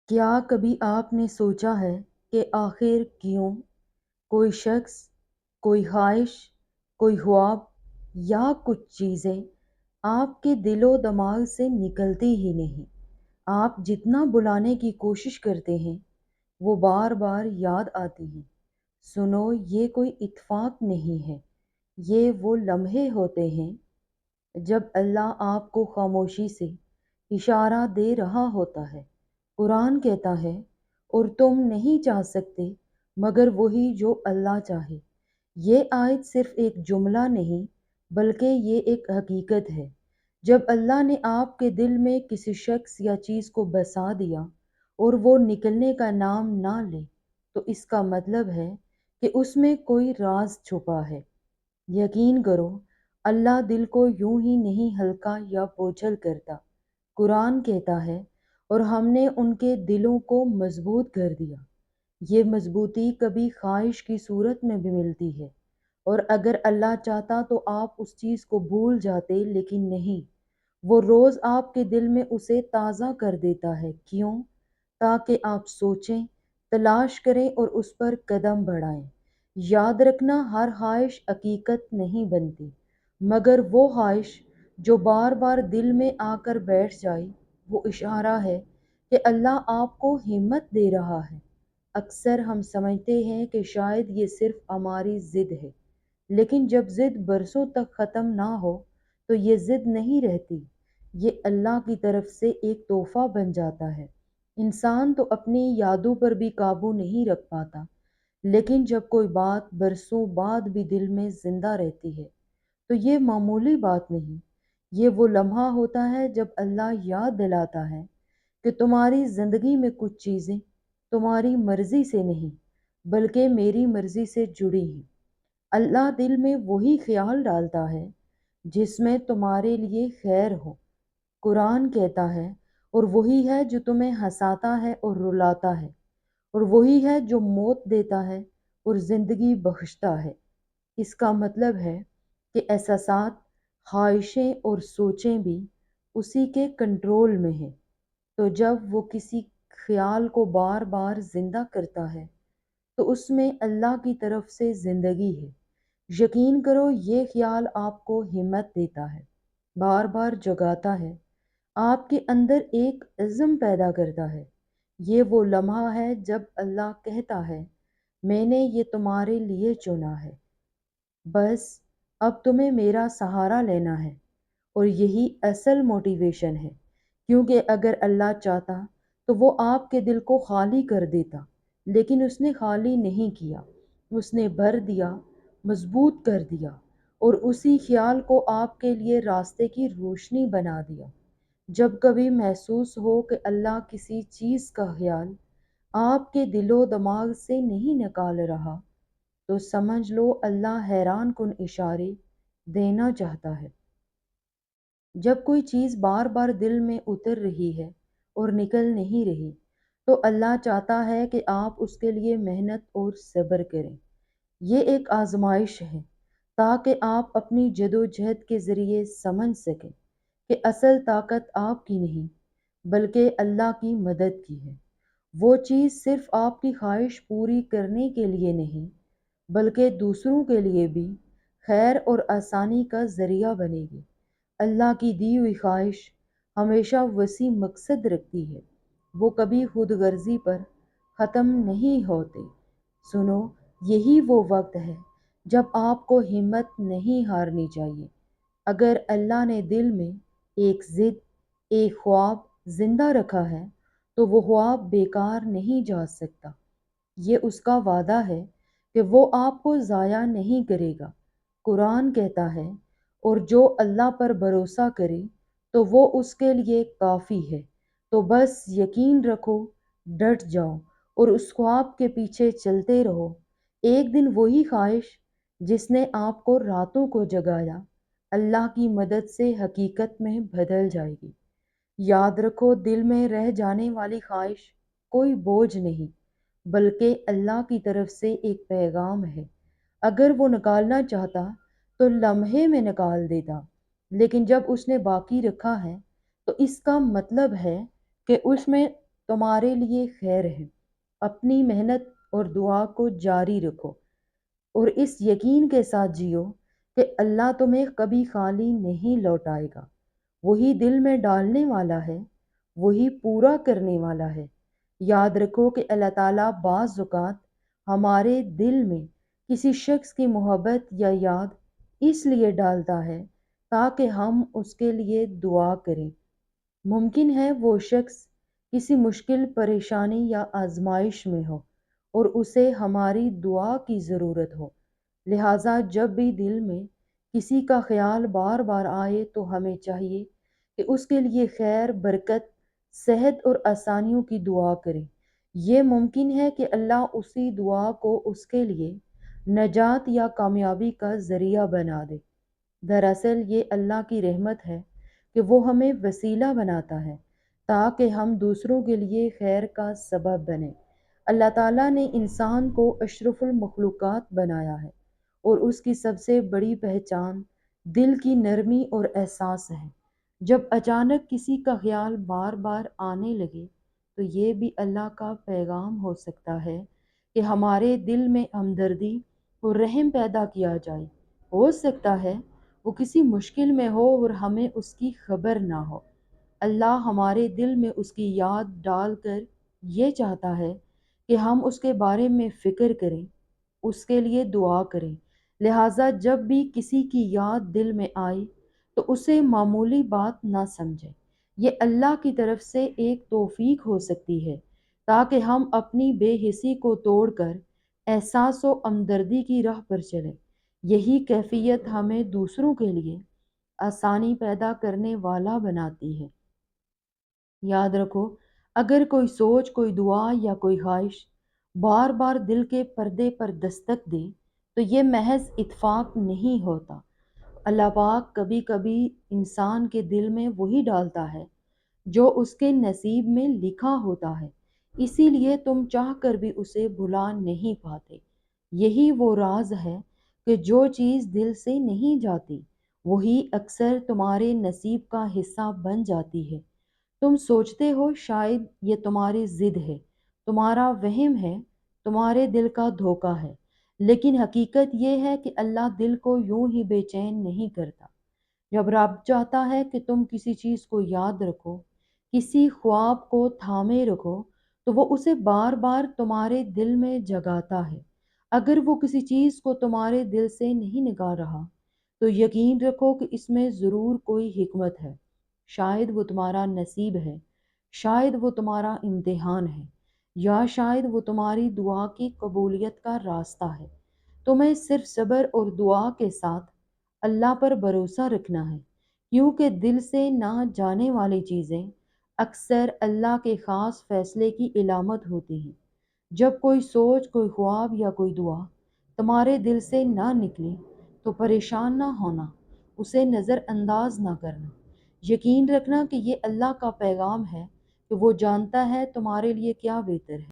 کیا کبھی آپ نے سوچا ہے کہ آخر کیوں کوئی شخص، کوئی خواہش، کوئی خواب یا کچھ چیزیں آپ کے دل و دماغ سے نکلتی ہی نہیں؟ آپ جتنا بلانے کی کوشش کرتے ہیں وہ بار بار یاد آتی ہیں۔ سنو، یہ کوئی اتفاق نہیں ہے، یہ وہ لمحے ہوتے ہیں جب اللہ آپ کو خاموشی سے اشارہ دے رہا ہوتا ہے۔ قرآن کہتا ہے، اور تم نہیں چاہ سکتے مگر وہی جو اللہ چاہے۔ یہ آیت صرف ایک جملہ نہیں بلکہ یہ ایک حقیقت ہے۔ جب اللہ نے آپ کے دل میں کسی شخص یا چیز کو بسا دیا اور وہ نکلنے کا نام نہ لے تو اس کا مطلب ہے کہ اس میں کوئی راز چھپا ہے۔ یقین کرو، اللہ دل کو یوں ہی نہیں ہلکا یا بوجھل کرتا۔ قرآن کہتا ہے، اور ہم نے ان کے دلوں کو مضبوط کر دیا۔ یہ مضبوطی کبھی خواہش کی صورت میں بھی ملتی ہے، اور اگر اللہ چاہتا تو آپ اس چیز کو بھول جاتے، لیکن نہیں، وہ روز آپ کے دل میں اسے تازہ کر دیتا ہے۔ کیوں؟ تاکہ آپ سوچیں، تلاش کریں اور اس پر قدم بڑھائیں۔ یاد رکھنا، ہر خواہش حقیقت نہیں بنتی، مگر وہ خواہش جو بار بار دل میں آ کر بیٹھ جائے وہ اشارہ ہے کہ اللہ آپ کو ہمت دے رہا ہے۔ اکثر ہم سمجھتے ہیں کہ شاید یہ صرف ہماری ضد ہے، لیکن جب ضد برسوں تک ختم نہ ہو تو یہ ضد نہیں رہتی، یہ اللہ کی طرف سے ایک تحفہ بن جاتا ہے۔ انسان تو اپنی یادوں پر بھی قابو نہیں رکھ پاتا، لیکن جب کوئی بات برسوں بعد بھی دل میں زندہ رہتی ہے تو یہ معمولی بات نہیں، یہ وہ لمحہ ہوتا ہے جب اللہ یاد دلاتا ہے کہ تمہاری زندگی میں کچھ چیزیں تمہاری مرضی سے نہیں بلکہ میری مرضی سے جڑی ہیں۔ اللہ دل میں وہی خیال ڈالتا ہے جس میں تمہارے لیے خیر ہو۔ قرآن کہتا ہے، اور وہی ہے جو تمہیں ہنساتا ہے اور رلاتا ہے، اور وہی ہے جو موت دیتا ہے اور زندگی بخشتا ہے۔ اس کا مطلب ہے کہ احساسات، خواہشیں اور سوچیں بھی اسی کے کنٹرول میں ہیں۔ تو جب وہ کسی خیال کو بار بار زندہ کرتا ہے تو اس میں اللہ کی طرف سے زندگی ہے۔ یقین کرو، یہ خیال آپ کو ہمت دیتا ہے، بار بار جگاتا ہے، آپ کے اندر ایک عزم پیدا کرتا ہے۔ یہ وہ لمحہ ہے جب اللہ کہتا ہے، میں نے یہ تمہارے لیے چنا ہے، بس اب تمہیں میرا سہارا لینا ہے۔ اور یہی اصل موٹیویشن ہے، کیونکہ اگر اللہ چاہتا تو وہ آپ کے دل کو خالی کر دیتا، لیکن اس نے خالی نہیں کیا، اس نے بھر دیا، مضبوط کر دیا، اور اسی خیال کو آپ کے لیے راستے کی روشنی بنا دیا۔ جب کبھی محسوس ہو کہ اللہ کسی چیز کا خیال آپ کے دل و دماغ سے نہیں نکال رہا تو سمجھ لو اللہ حیران کن اشارے دینا چاہتا ہے۔ جب کوئی چیز بار بار دل میں اتر رہی ہے اور نکل نہیں رہی تو اللہ چاہتا ہے کہ آپ اس کے لیے محنت اور صبر کریں۔ یہ ایک آزمائش ہے تاکہ آپ اپنی جدوجہد کے ذریعے سمجھ سکیں کہ اصل طاقت آپ کی نہیں بلکہ اللہ کی مدد کی ہے۔ وہ چیز صرف آپ کی خواہش پوری کرنے کے لیے نہیں بلکہ دوسروں کے لیے بھی خیر اور آسانی کا ذریعہ بنے گی۔ اللہ کی دی ہوئی خواہش ہمیشہ وسیع مقصد رکھتی ہے، وہ کبھی خود غرضی پر ختم نہیں ہوتے۔ سنو، یہی وہ وقت ہے جب آپ کو ہمت نہیں ہارنی چاہیے۔ اگر اللہ نے دل میں ایک ضد، ایک خواب زندہ رکھا ہے تو وہ خواب بیکار نہیں جا سکتا۔ یہ اس کا وعدہ ہے کہ وہ آپ کو ضائع نہیں کرے گا۔ قرآن کہتا ہے، اور جو اللہ پر بھروسہ کرے تو وہ اس کے لیے کافی ہے۔ تو بس یقین رکھو، ڈٹ جاؤ اور اس خواب کے پیچھے چلتے رہو۔ ایک دن وہی خواہش جس نے آپ کو راتوں کو جگایا اللہ کی مدد سے حقیقت میں بدل جائے گی۔ یاد رکھو، دل میں رہ جانے والی خواہش کوئی بوجھ نہیں بلکہ اللہ کی طرف سے ایک پیغام ہے۔ اگر وہ نکالنا چاہتا تو لمحے میں نکال دیتا، لیکن جب اس نے باقی رکھا ہے تو اس کا مطلب ہے کہ اس میں تمہارے لیے خیر ہے۔ اپنی محنت اور دعا کو جاری رکھو اور اس یقین کے ساتھ جیو کہ اللہ تمہیں کبھی خالی نہیں لوٹائے گا۔ وہی دل میں ڈالنے والا ہے، وہی پورا کرنے والا ہے۔ یاد رکھو کہ اللہ تعالیٰ بعض اوقات ہمارے دل میں کسی شخص کی محبت یا یاد اس لیے ڈالتا ہے تاکہ ہم اس کے لیے دعا کریں۔ ممکن ہے وہ شخص کسی مشکل پریشانی یا آزمائش میں ہو اور اسے ہماری دعا کی ضرورت ہو۔ لہٰذا جب بھی دل میں کسی کا خیال بار بار آئے تو ہمیں چاہیے کہ اس کے لیے خیر، برکت، صحت اور آسانیوں کی دعا کریں۔ یہ ممکن ہے کہ اللہ اسی دعا کو اس کے لیے نجات یا کامیابی کا ذریعہ بنا دے۔ دراصل یہ اللہ کی رحمت ہے کہ وہ ہمیں وسیلہ بناتا ہے تاکہ ہم دوسروں کے لیے خیر کا سبب بنیں۔ اللہ تعالیٰ نے انسان کو اشرف المخلوقات بنایا ہے اور اس کی سب سے بڑی پہچان دل کی نرمی اور احساس ہے۔ جب اچانک کسی کا خیال بار بار آنے لگے تو یہ بھی اللہ کا پیغام ہو سکتا ہے کہ ہمارے دل میں ہمدردی اور رحم پیدا کیا جائے۔ ہو سکتا ہے وہ کسی مشکل میں ہو اور ہمیں اس کی خبر نہ ہو۔ اللہ ہمارے دل میں اس کی یاد ڈال کر یہ چاہتا ہے کہ ہم اس کے بارے میں فکر کریں، اس کے لیے دعا کریں۔ لہٰذا جب بھی کسی کی یاد دل میں آئے تو اسے معمولی بات نہ سمجھیں۔ یہ اللہ کی طرف سے ایک توفیق ہو سکتی ہے تاکہ ہم اپنی بے حسی کو توڑ کر احساس و ہمدردی کی راہ پر چلیں۔ یہی کیفیت ہمیں دوسروں کے لیے آسانی پیدا کرنے والا بناتی ہے۔ یاد رکھو، اگر کوئی سوچ، کوئی دعا یا کوئی خواہش بار بار دل کے پردے پر دستک دے تو یہ محض اتفاق نہیں ہوتا۔ اللہ پاک کبھی کبھی انسان کے دل میں وہی ڈالتا ہے جو اس کے نصیب میں لکھا ہوتا ہے، اسی لیے تم چاہ کر بھی اسے بھلا نہیں پاتے۔ یہی وہ راز ہے کہ جو چیز دل سے نہیں جاتی وہی اکثر تمہارے نصیب کا حصہ بن جاتی ہے۔ تم سوچتے ہو شاید یہ تمہاری ضد ہے، تمہارا وہم ہے، تمہارے دل کا دھوکہ ہے، لیکن حقیقت یہ ہے کہ اللہ دل کو یوں ہی بے چین نہیں کرتا۔ جب رب چاہتا ہے کہ تم کسی چیز کو یاد رکھو، کسی خواب کو تھامے رکھو، تو وہ اسے بار بار تمہارے دل میں جگاتا ہے۔ اگر وہ کسی چیز کو تمہارے دل سے نہیں نکال رہا تو یقین رکھو کہ اس میں ضرور کوئی حکمت ہے۔ شاید وہ تمہارا نصیب ہے، شاید وہ تمہارا امتحان ہے، یا شاید وہ تمہاری دعا کی قبولیت کا راستہ ہے۔ تمہیں صرف صبر اور دعا کے ساتھ اللہ پر بھروسہ رکھنا ہے، کیونکہ دل سے نہ جانے والی چیزیں اکثر اللہ کے خاص فیصلے کی علامت ہوتی ہیں۔ جب کوئی سوچ، کوئی خواب یا کوئی دعا تمہارے دل سے نہ نکلے تو پریشان نہ ہونا، اسے نظر انداز نہ کرنا۔ یقین رکھنا کہ یہ اللہ کا پیغام ہے کہ وہ جانتا ہے تمہارے لیے کیا بہتر ہے۔